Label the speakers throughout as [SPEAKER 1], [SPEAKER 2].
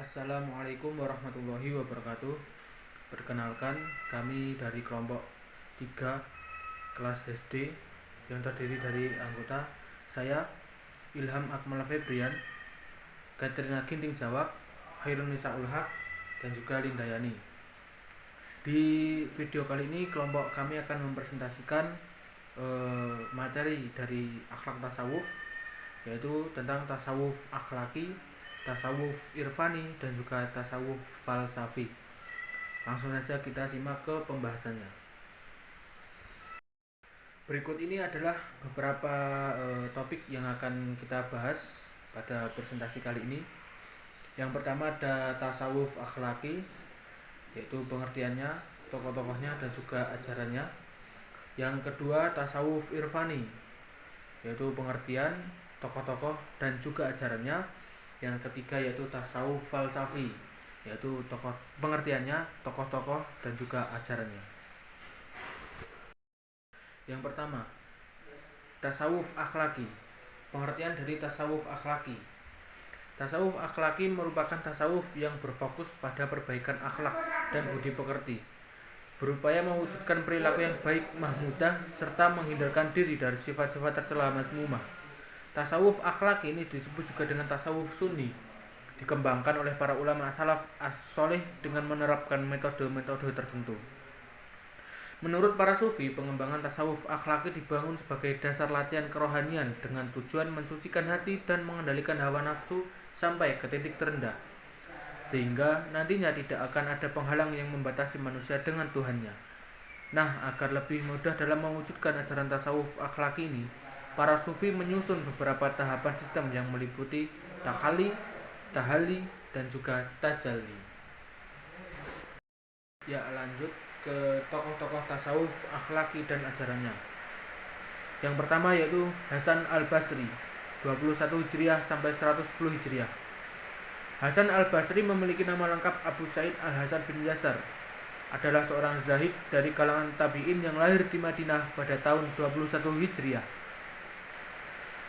[SPEAKER 1] Assalamualaikum warahmatullahi wabarakatuh. Perkenalkan, kami dari kelompok 3 kelas SD yang terdiri dari anggota saya Ilham Akmal Febrian, Katrina Ginting Jawab, Hairun Nisa Ulhaq, dan juga Lindayani. Di video kali ini kelompok kami akan mempresentasikan materi dari akhlak tasawuf, yaitu tentang tasawuf akhlaki, tasawuf irfani, dan juga tasawuf falsafi. Langsung saja kita simak ke pembahasannya. Berikut ini adalah beberapa topik yang akan kita bahas pada presentasi kali ini. Yang pertama ada tasawuf akhlaki, yaitu pengertiannya, tokoh-tokohnya, dan juga ajarannya. Yang kedua tasawuf irfani, yaitu pengertian, tokoh-tokoh, dan juga ajarannya. Yang ketiga yaitu tasawuf falsafi, yaitu pengertiannya, tokoh-tokoh, dan juga ajarannya. Yang pertama, tasawuf akhlaki. Pengertian dari tasawuf akhlaki. Tasawuf akhlaki merupakan tasawuf yang berfokus pada perbaikan akhlak dan budi pekerti, berupaya mewujudkan perilaku yang baik mahmudah serta menghindarkan diri dari sifat-sifat tercela mazmumah. Tasawuf akhlaki ini disebut juga dengan tasawuf sunni, dikembangkan oleh para ulama salaf as-soleh dengan menerapkan metode-metode tertentu. Menurut para sufi, pengembangan tasawuf akhlaki dibangun sebagai dasar latihan kerohanian dengan tujuan mensucikan hati dan mengendalikan hawa nafsu sampai ke titik terendah, sehingga nantinya tidak akan ada penghalang yang membatasi manusia dengan Tuhannya. Nah, agar lebih mudah dalam mewujudkan ajaran tasawuf akhlaki ini, para sufi menyusun beberapa tahapan sistem yang meliputi takhali, tahali, dan juga tajalli. Ya, lanjut ke tokoh-tokoh tasawuf akhlaki dan ajarannya. Yang pertama yaitu Hasan al-Basri, 21 Hijriah sampai 110 Hijriah. Hasan al-Basri memiliki nama lengkap Abu Sa'id al-Hasan bin Yasar. Adalah seorang zahid dari kalangan tabi'in yang lahir di Madinah pada tahun 21 Hijriah.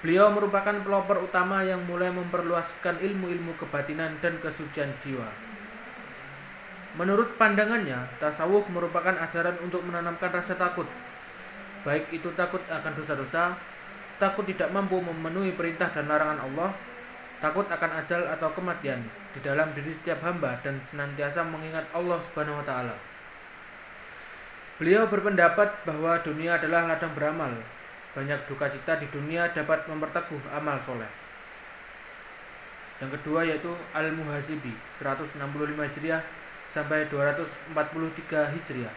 [SPEAKER 1] Beliau merupakan pelopor utama yang mulai memperluaskan ilmu-ilmu kebatinan dan kesucian jiwa. Menurut pandangannya, tasawuf merupakan ajaran untuk menanamkan rasa takut, baik itu takut akan dosa-dosa, takut tidak mampu memenuhi perintah dan larangan Allah, takut akan ajal atau kematian di dalam diri setiap hamba, dan senantiasa mengingat Allah Subhanahu wa Ta'ala. Beliau berpendapat bahwa dunia adalah ladang beramal. Banyak duka cita di dunia dapat memperteguh amal soleh. Yang kedua yaitu Al-Muhasibi, 165 Hijriah sampai 243 Hijriah.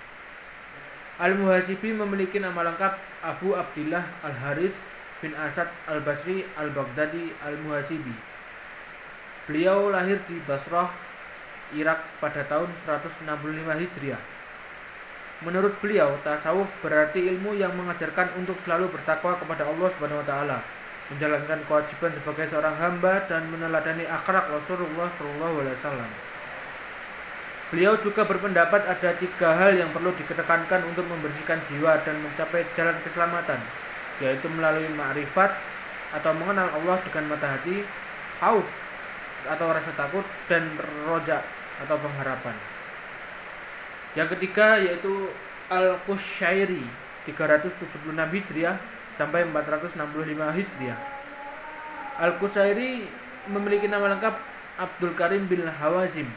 [SPEAKER 1] Al-Muhasibi memiliki nama lengkap Abu Abdillah Al-Harith bin Asad Al-Basri Al-Baghdadi Al-Muhasibi. Beliau lahir di Basrah, Irak pada tahun 165 Hijriah. Menurut beliau, tasawuf berarti ilmu yang mengajarkan untuk selalu bertakwa kepada Allah Subhanahu wa Ta'ala, menjalankan kewajiban sebagai seorang hamba, dan meneladani akhlak Rasulullah SAW. Beliau juga berpendapat ada 3 hal yang perlu ditekankan untuk membersihkan jiwa dan mencapai jalan keselamatan, yaitu melalui ma'rifat atau mengenal Allah dengan mata hati, khauf atau rasa takut, dan roja atau pengharapan. Yang ketiga yaitu Al-Qushairi, 376 Hijriah sampai 465 Hijriah. Al-Qushairi memiliki nama lengkap Abdul Karim bin Hawazim.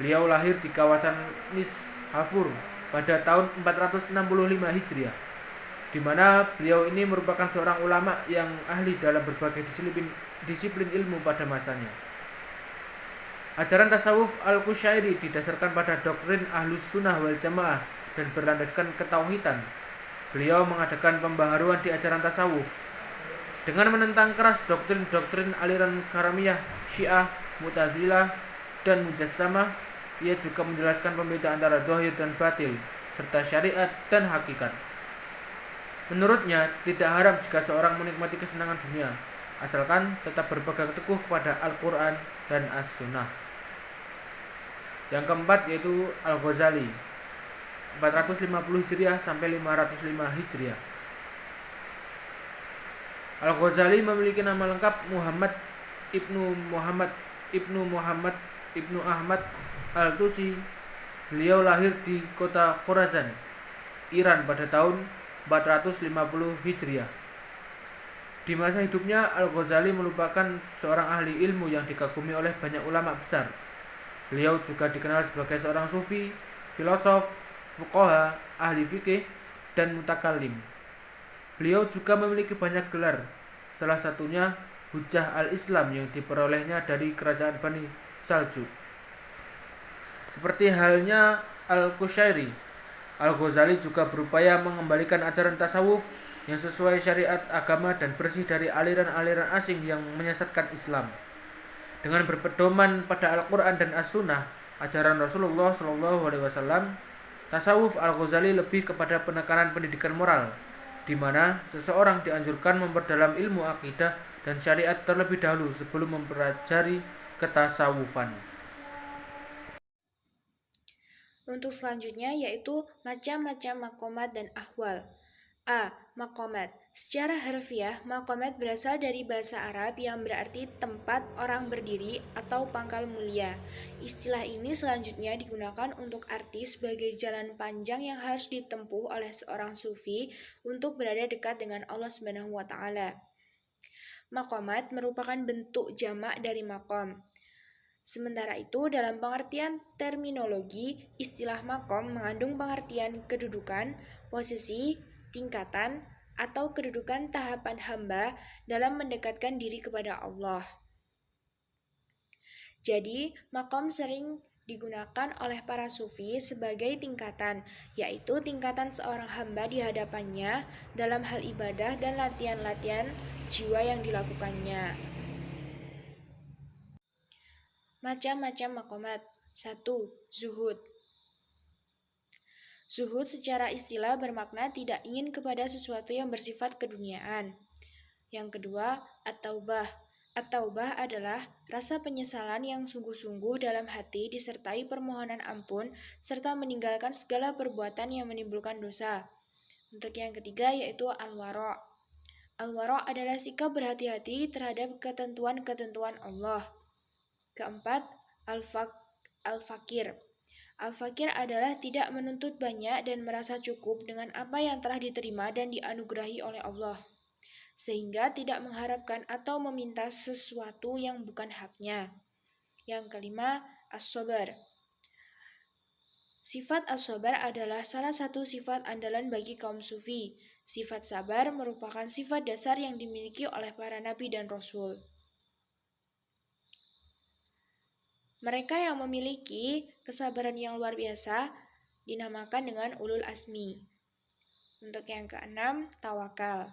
[SPEAKER 1] Beliau lahir di kawasan Nishapur pada tahun 465 Hijriah, di mana beliau ini merupakan seorang ulama yang ahli dalam berbagai disiplin ilmu pada masanya. Ajaran tasawuf Al-Qushairi didasarkan pada doktrin Ahlus Sunnah wal Jamaah dan berlandaskan ketauhidan. Beliau mengadakan pembaharuan di ajaran tasawuf dengan menentang keras doktrin-doktrin aliran Karamiyah, Syiah, Mu'tazilah, dan Mujassamah. Ia juga menjelaskan pembedaan antara zahir dan batil, serta syariat dan hakikat. Menurutnya, tidak haram jika seorang menikmati kesenangan dunia, asalkan tetap berpegang teguh kepada Al-Quran dan As-Sunnah. Yang keempat yaitu Al-Ghazali, 450 Hijriah sampai 505 Hijriah. Al-Ghazali memiliki nama lengkap Muhammad ibnu Ibnu Ahmad Al-Tusi. Beliau lahir di kota Khorasan, Iran pada tahun 450 Hijriah. Di masa hidupnya, Al-Ghazali merupakan seorang ahli ilmu yang dikagumi oleh banyak ulama besar. Beliau juga dikenal sebagai seorang sufi, filosof, fuqaha, ahli fikih, dan mutakallim. Beliau juga memiliki banyak gelar, salah satunya Hujjah al-Islam yang diperolehnya dari kerajaan Bani Saljuk. Seperti halnya Al-Qushairi, Al-Ghazali juga berupaya mengembalikan ajaran tasawuf yang sesuai syariat agama dan bersih dari aliran-aliran asing yang menyesatkan Islam. Dengan berpedoman pada Al-Quran dan As-Sunnah, ajaran Rasulullah SAW, tasawuf Al-Ghazali lebih kepada penekanan pendidikan moral, di mana seseorang dianjurkan memperdalam ilmu akidah dan syariat terlebih dahulu sebelum mempelajari ketasawufan.
[SPEAKER 2] Untuk selanjutnya yaitu macam-macam makomat dan ahwal. A. Makomat. Secara harfiah, makomat berasal dari bahasa Arab yang berarti tempat orang berdiri atau pangkal mulia. Istilah ini selanjutnya digunakan untuk arti sebagai jalan panjang yang harus ditempuh oleh seorang sufi untuk berada dekat dengan Allah Subhanahu wa taala. Makomat merupakan bentuk jamak dari makom. Sementara itu, dalam pengertian terminologi, istilah makom mengandung pengertian kedudukan, posisi, tingkatan, atau kedudukan tahapan hamba dalam mendekatkan diri kepada Allah. Jadi, makom sering digunakan oleh para sufi sebagai tingkatan, yaitu tingkatan seorang hamba di hadapannya dalam hal ibadah dan latihan-latihan jiwa yang dilakukannya. Macam-macam makomat. 1. Zuhud. Zuhud secara istilah bermakna tidak ingin kepada sesuatu yang bersifat keduniaan. Yang kedua, at-taubah. At-taubah adalah rasa penyesalan yang sungguh-sungguh dalam hati disertai permohonan ampun serta meninggalkan segala perbuatan yang menimbulkan dosa. Untuk yang ketiga yaitu al-wara'. Al-wara' adalah sikap berhati-hati terhadap ketentuan-ketentuan Allah. Keempat, al-fakir. Al-fakir adalah tidak menuntut banyak dan merasa cukup dengan apa yang telah diterima dan dianugerahi oleh Allah, sehingga tidak mengharapkan atau meminta sesuatu yang bukan haknya. Yang kelima, as-sabar. Sifat as-sabar adalah salah satu sifat andalan bagi kaum sufi. Sifat sabar merupakan sifat dasar yang dimiliki oleh para nabi dan rasul. Mereka yang memiliki kesabaran yang luar biasa dinamakan dengan ulul azmi. Untuk yang keenam, tawakal.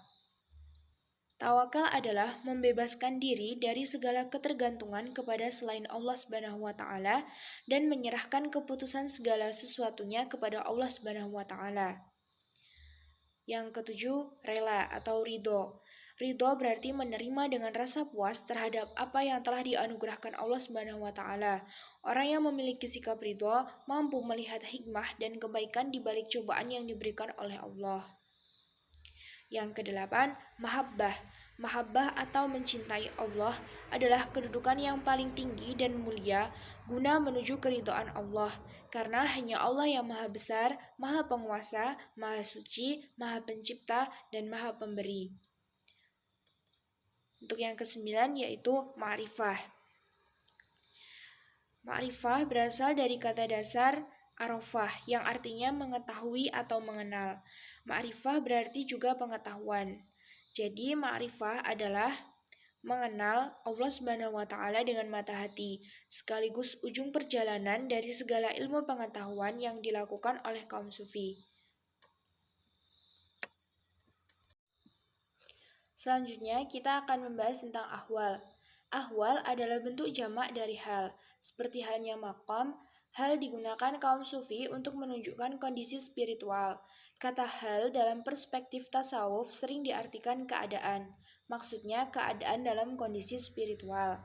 [SPEAKER 2] Tawakal adalah membebaskan diri dari segala ketergantungan kepada selain Allah Subhanahu wa taala dan menyerahkan keputusan segala sesuatunya kepada Allah Subhanahu wa taala. Yang ketujuh, rela atau ridho. Ridho berarti menerima dengan rasa puas terhadap apa yang telah dianugerahkan Allah Subhanahu wa taala. Orang yang memiliki sikap ridho mampu melihat hikmah dan kebaikan di balik cobaan yang diberikan oleh Allah. Yang kedelapan, mahabbah. Mahabbah atau mencintai Allah adalah kedudukan yang paling tinggi dan mulia guna menuju keridhaan Allah, karena hanya Allah yang maha besar, maha penguasa, maha suci, maha pencipta, dan maha pemberi. Untuk yang kesembilan yaitu ma'rifah. Ma'rifah berasal dari kata dasar arafah yang artinya mengetahui atau mengenal. Ma'rifah berarti juga pengetahuan. Jadi ma'rifah adalah mengenal Allah Subhanahu wa taala dengan mata hati, sekaligus ujung perjalanan dari segala ilmu pengetahuan yang dilakukan oleh kaum sufi. Selanjutnya, kita akan membahas tentang ahwal. Ahwal adalah bentuk jamak dari hal. Seperti halnya maqam, hal digunakan kaum sufi untuk menunjukkan kondisi spiritual. Kata hal dalam perspektif tasawuf sering diartikan keadaan. Maksudnya keadaan dalam kondisi spiritual.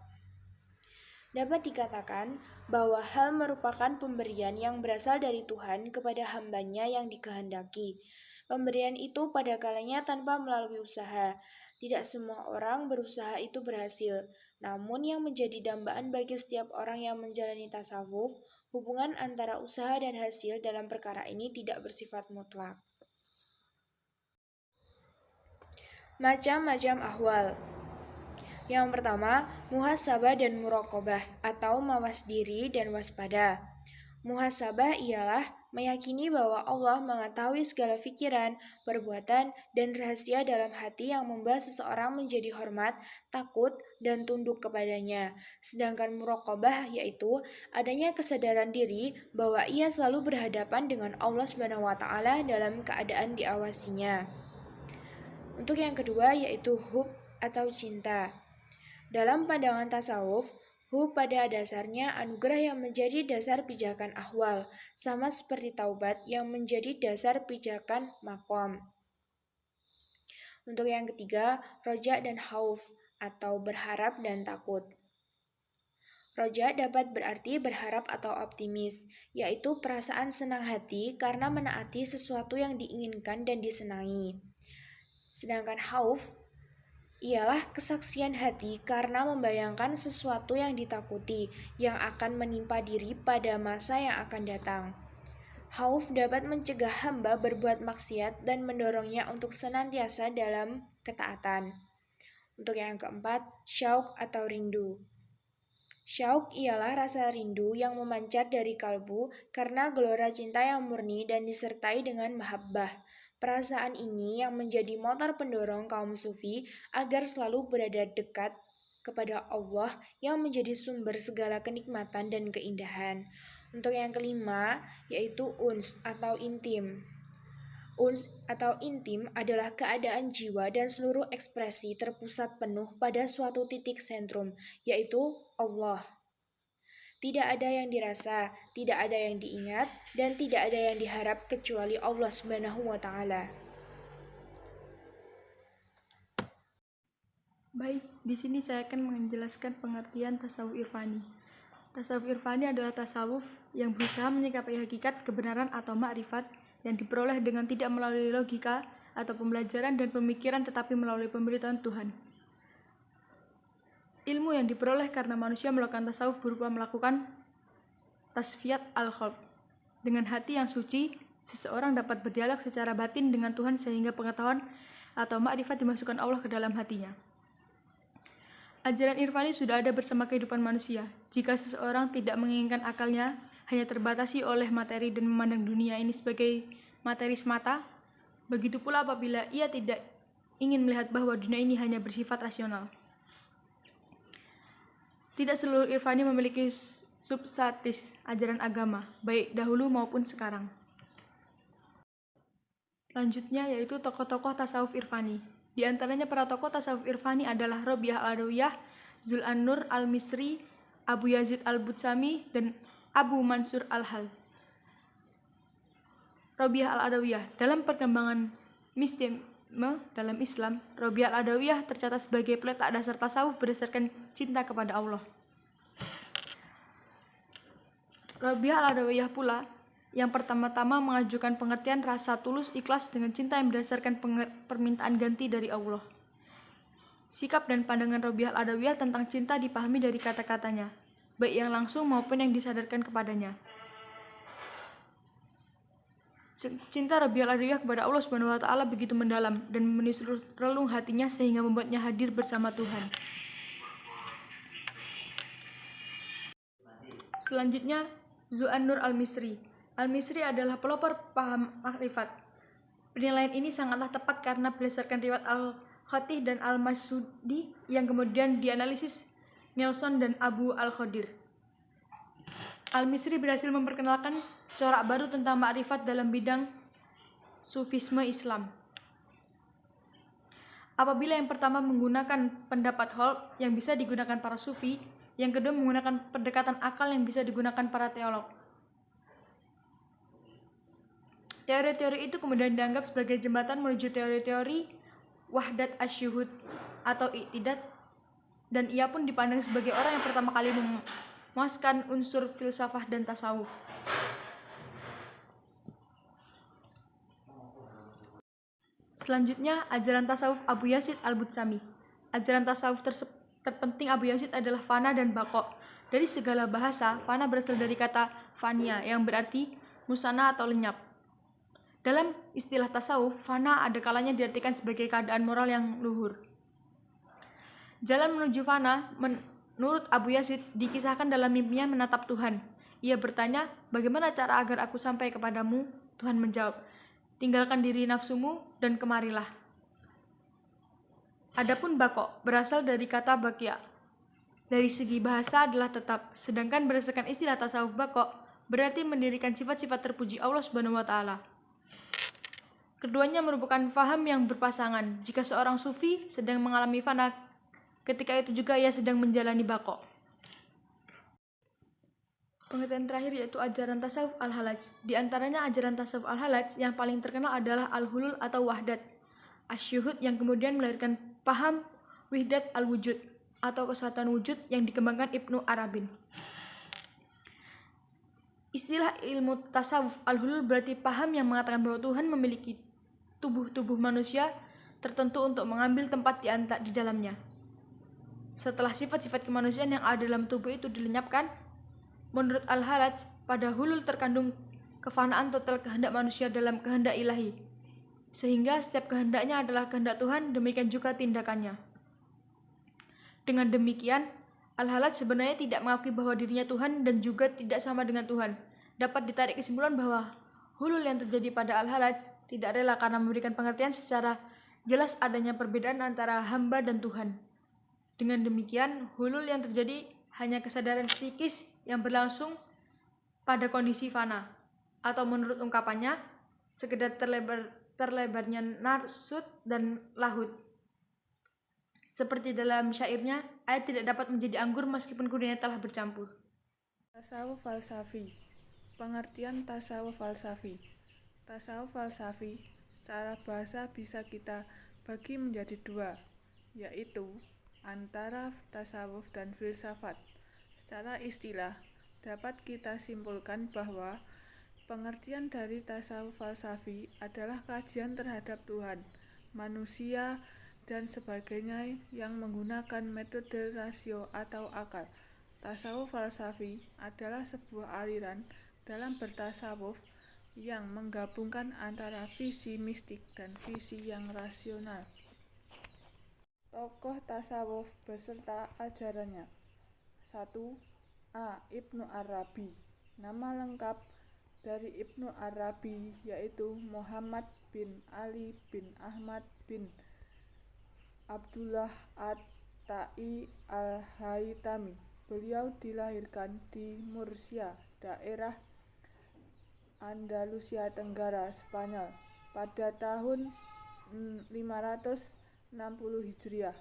[SPEAKER 2] Dapat dikatakan bahwa hal merupakan pemberian yang berasal dari Tuhan kepada hambanya yang dikehendaki. Pemberian itu pada kalanya tanpa melalui usaha. Tidak semua orang berusaha itu berhasil. Namun yang menjadi dambaan bagi setiap orang yang menjalani tasawuf, hubungan antara usaha dan hasil dalam perkara ini tidak bersifat mutlak. Macam-macam ahwal. Yang pertama, muhasabah dan muraqabah atau mawas diri dan waspada. Muhasabah ialah meyakini bahwa Allah mengetahui segala pikiran, perbuatan, dan rahasia dalam hati yang membuat seseorang menjadi hormat, takut, dan tunduk kepadanya. Sedangkan muraqabah yaitu adanya kesadaran diri bahwa ia selalu berhadapan dengan Allah SWT dalam keadaan diawasinya. Untuk yang kedua yaitu hub atau cinta. Dalam pandangan tasawuf, hub pada dasarnya anugerah yang menjadi dasar pijakan ahwal, sama seperti taubat yang menjadi dasar pijakan maqam. Untuk yang ketiga, roja dan khauf atau berharap dan takut. Roja dapat berarti berharap atau optimis, yaitu perasaan senang hati karena menaati sesuatu yang diinginkan dan disenangi. Sedangkan khauf ialah kesaksian hati karena membayangkan sesuatu yang ditakuti yang akan menimpa diri pada masa yang akan datang. Khauf dapat mencegah hamba berbuat maksiat dan mendorongnya untuk senantiasa dalam ketaatan. Untuk yang keempat, syauq atau rindu. Syauq ialah rasa rindu yang memancar dari kalbu karena gelora cinta yang murni dan disertai dengan mahabbah. Perasaan ini yang menjadi motor pendorong kaum sufi agar selalu berada dekat kepada Allah yang menjadi sumber segala kenikmatan dan keindahan. Untuk yang kelima, yaitu uns atau intim. Uns atau intim adalah keadaan jiwa dan seluruh ekspresi terpusat penuh pada suatu titik sentrum, yaitu Allah. Tidak ada yang dirasa, tidak ada yang diingat, dan tidak ada yang diharap kecuali Allah Subhanahu wa Ta'ala.
[SPEAKER 3] Baik, di sini saya akan menjelaskan pengertian tasawuf irfani. Tasawuf irfani adalah tasawuf yang berusaha menyikapi hakikat, kebenaran atau ma'rifat yang diperoleh dengan tidak melalui logika atau pembelajaran dan pemikiran tetapi melalui pemberitahuan Tuhan. Ilmu yang diperoleh karena manusia melakukan tasawuf berupa melakukan tasfiyat al-qalb. Dengan hati yang suci, seseorang dapat berdialog secara batin dengan Tuhan sehingga pengetahuan atau ma'rifat dimasukkan Allah ke dalam hatinya. Ajaran irfani sudah ada bersama kehidupan manusia. Jika seseorang tidak menginginkan akalnya hanya terbatasi oleh materi dan memandang dunia ini sebagai materi semata, begitu pula apabila ia tidak ingin melihat bahwa dunia ini hanya bersifat rasional. Tidak seluruh irfani memiliki substatis ajaran agama, baik dahulu maupun sekarang. Selanjutnya yaitu tokoh-tokoh tasawuf irfani. Di antaranya para tokoh tasawuf irfani adalah Robiah al-Adawiyah, Zul an-Nur al-Misri, Abu Yazid al-Butsami, dan Abu Mansur al-Hal. Robiah al-Adawiyah. Dalam perkembangan mistisme dalam Islam, Robiah al-Adawiyah tercatat sebagai peletak dasar tasawuf berdasarkan cinta kepada Allah. Robiah al-Adawiyah pula yang pertama-tama mengajukan pengertian rasa tulus ikhlas dengan cinta yang berdasarkan permintaan ganti dari Allah. Sikap dan pandangan Robiah al-Adawiyah tentang cinta dipahami dari kata-katanya, baik yang langsung maupun yang disadarkan kepadanya. Cinta Robiah al-Adawiyah kepada Allah Subhanahu wa Ta'ala begitu mendalam dan memenuhi relung hatinya sehingga membuatnya hadir bersama Tuhan. Selanjutnya, Zul an-Nur al-Misri. Al-Misri adalah pelopor paham makrifat. Penilaian ini sangatlah tepat karena berdasarkan riwayat Al-Khatih dan Al-Masudi yang kemudian dianalisis Nelson dan Abu Al-Khadir. Al-Misri berhasil memperkenalkan corak baru tentang makrifat dalam bidang sufisme Islam. Apabila yang pertama menggunakan pendapat Holb yang bisa digunakan para sufi, yang kedua menggunakan pendekatan akal yang bisa digunakan para teolog. Teori-teori itu kemudian dianggap sebagai jembatan menuju teori-teori wahdat asyuhud atau i'tidad, dan ia pun dipandang sebagai orang yang pertama kali memuaskan unsur filsafah dan tasawuf. Selanjutnya, ajaran tasawuf Abu Yazid al-Butsami. Ajaran tasawuf terpenting Abu Yazid adalah fana dan bako. Dari segala bahasa, fana berasal dari kata fania yang berarti musana atau lenyap. Dalam istilah tasawuf, fana ada kalanya diartikan sebagai keadaan moral yang luhur. Jalan menuju fana, menurut Abu Yazid, dikisahkan dalam mimpinya menatap Tuhan. Ia bertanya, bagaimana cara agar aku sampai kepadamu? Tuhan menjawab, tinggalkan diri nafsumu dan kemarilah. Adapun bako berasal dari kata bakia. Dari segi bahasa adalah tetap, sedangkan berdasarkan istilah tasawuf bako berarti mendirikan sifat-sifat terpuji Allah Subhanahu wa taala. Keduanya merupakan faham yang berpasangan. Jika seorang sufi sedang mengalami fana, ketika itu juga ia sedang menjalani bako. Pengertian terakhir yaitu ajaran tasawuf al-halaj. Di antaranya ajaran tasawuf al-halaj yang paling terkenal adalah al-hulul atau wahdat asyuhud yang kemudian melahirkan paham wihdat al-wujud atau kesatuan wujud yang dikembangkan Ibnu Arabin. Istilah ilmu tasawuf al-hulul berarti paham yang mengatakan bahwa Tuhan memiliki tubuh-tubuh manusia tertentu untuk mengambil tempat di dalamnya. Setelah sifat-sifat kemanusiaan yang ada dalam tubuh itu dilenyapkan, menurut al-halaj, pada hulul terkandung kefanaan total kehendak manusia dalam kehendak ilahi. Sehingga setiap kehendaknya adalah kehendak Tuhan, demikian juga tindakannya. Dengan demikian, al-halaj sebenarnya tidak mengakui bahwa dirinya Tuhan dan juga tidak sama dengan Tuhan. Dapat ditarik kesimpulan bahwa hulul yang terjadi pada al-halaj tidak rela karena memberikan pengertian secara jelas adanya perbedaan antara hamba dan Tuhan. Dengan demikian, hulul yang terjadi hanya kesadaran psikis yang berlangsung pada kondisi fana, atau menurut ungkapannya, sekedar terlebarnya narsud dan lahud. Seperti dalam syairnya, air tidak dapat menjadi anggur meskipun keduanya telah bercampur.
[SPEAKER 4] Tasawuf falsafi. Pengertian tasawuf falsafi. Tasawuf falsafi secara bahasa bisa kita bagi menjadi dua, yaitu antara tasawuf dan filsafat. Secara istilah, dapat kita simpulkan bahwa pengertian dari tasawuf falsafi adalah kajian terhadap Tuhan, manusia, dan sebagainya yang menggunakan metode rasio atau akal. Tasawuf falsafi adalah sebuah aliran dalam bertasawuf yang menggabungkan antara visi mistik dan visi yang rasional. Tokoh tasawuf beserta ajarannya. 1. A. Ibnu Arabi. Nama lengkap dari Ibnu Arabi yaitu Muhammad bin Ali bin Ahmad bin Abdullah At-Tai Al-Haytami. Beliau dilahirkan di Murcia, daerah Andalusia Tenggara, Spanyol pada tahun 560 Hijriah.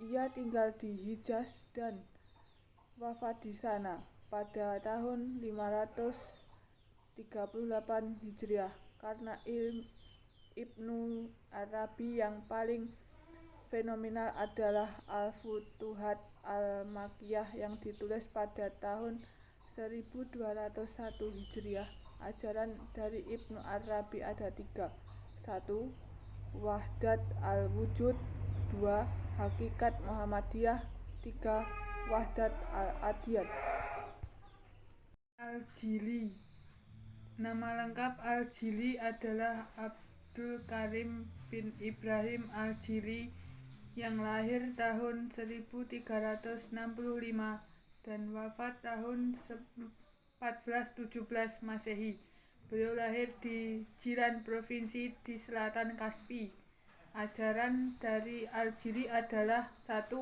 [SPEAKER 4] Ia tinggal di Hijaz dan wafat di sana pada tahun 538 Hijriah. Karena Ibnu Arabi yang paling fenomenal adalah Al-Futuhat Al-Makkiyah yang ditulis pada tahun 1201 Hijriah. Ajaran dari Ibnu Arabi ada 3. 1. Wahdat al-wujud. 2. Hakikat Muhammadiyah. 3. Wahdat al-adiyat. Al-Jili. Nama lengkap Al-Jili adalah Abdul Karim bin Ibrahim Al-Jili yang lahir tahun 1365 dan wafat tahun 1417 Masehi. Beliau lahir di Jiran provinsi di selatan Kaspi. Ajaran dari Al-Jili adalah 1.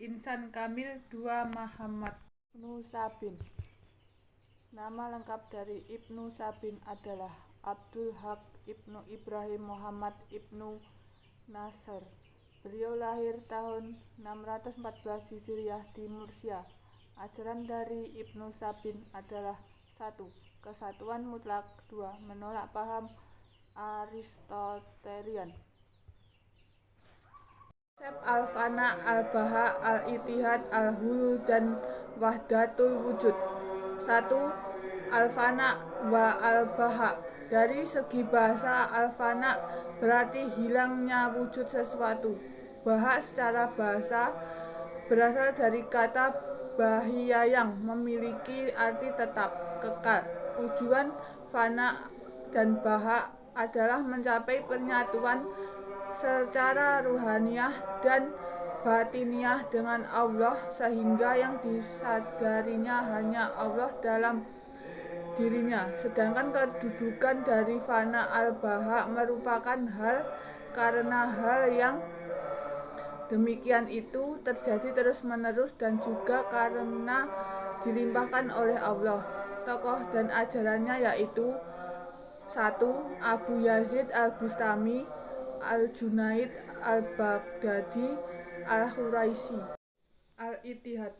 [SPEAKER 4] Insan kamil. 2. Muhammad. Ibnu Sabin. Nama lengkap dari Ibnu Sabin adalah Abdul Haq Ibnu Ibrahim Muhammad Ibnu Nasr. Beliau lahir tahun 614 Hijriah di Murcia. Ajaran dari Ibnu Sabin adalah 1. Kesatuan mutlak. 2. Menolak paham Aristotelian. Konsep al-fana, al-baha, al-itihad, al-hulu, dan wahdatul wujud. 1. Al-fana wa al-baha. Dari segi bahasa, al-fana berarti hilangnya wujud sesuatu. Baha secara bahasa berasal dari kata bahia yang memiliki arti tetap, kekal. Tujuan fana dan baha adalah mencapai penyatuan secara ruhaniah dan batiniah dengan Allah sehingga yang disadarinya hanya Allah dalam dirinya. Sedangkan kedudukan dari fana al-baha merupakan hal karena hal yang demikian itu terjadi terus-menerus dan juga karena dilimpahkan oleh Allah. Tokoh dan ajarannya yaitu 1. Abu Yazid al-Bustami, Al-Junaid al-Baghdadi, Al-Khuraisi. Al-Ittihad.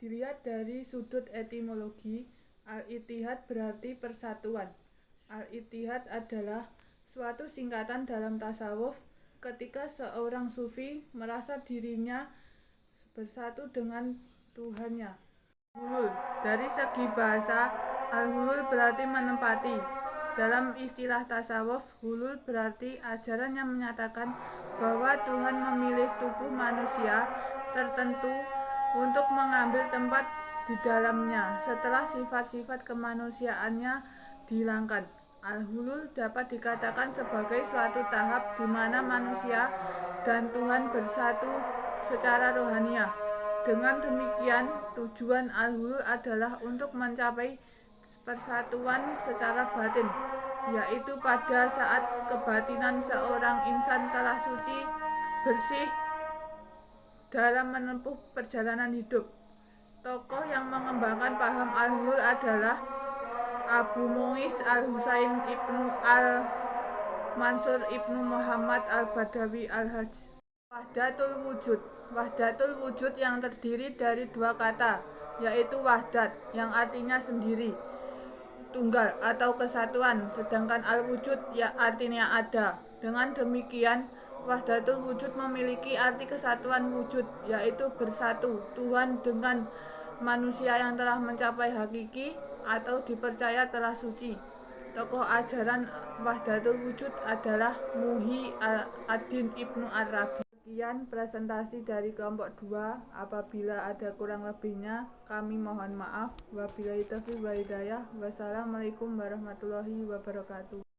[SPEAKER 4] Dilihat dari sudut etimologi, Al-Ittihad berarti persatuan. Al-Ittihad adalah suatu singkatan dalam tasawuf ketika seorang sufi merasa dirinya bersatu dengan Tuhannya. Hulul. Dari segi bahasa, al-hulul berarti menempati. Dalam istilah tasawuf, hulul berarti ajaran yang menyatakan bahwa Tuhan memilih tubuh manusia tertentu untuk mengambil tempat di dalamnya setelah sifat-sifat kemanusiaannya dihilangkan. Al-hulul dapat dikatakan sebagai suatu tahap di mana manusia dan Tuhan bersatu secara rohaniah. Dengan demikian, tujuan al-hulul adalah untuk mencapai persatuan secara batin, yaitu pada saat kebatinan seorang insan telah suci, bersih dalam menempuh perjalanan hidup. Tokoh yang mengembangkan paham al-hulul adalah Abu Mu'is al-Husain ibnu al-Mansur ibnu Muhammad al-Badawi al-Hajj. Wahdatul wujud. Wahdatul wujud yang terdiri dari dua kata, yaitu wahdat yang artinya sendiri, tunggal atau kesatuan, sedangkan al-wujud ya artinya ada. Dengan demikian, wahdatul wujud memiliki arti kesatuan wujud, yaitu bersatu Tuhan dengan manusia yang telah mencapai hakiki atau dipercaya telah suci. Tokoh ajaran wahdatul wujud adalah Muhyi ad-Din Ibnu Arabi. Sekian presentasi dari kelompok 2. Apabila ada kurang lebihnya, kami mohon maaf. Wabillahi taufiq wal hidayah. Wassalamualaikum warahmatullahi wabarakatuh.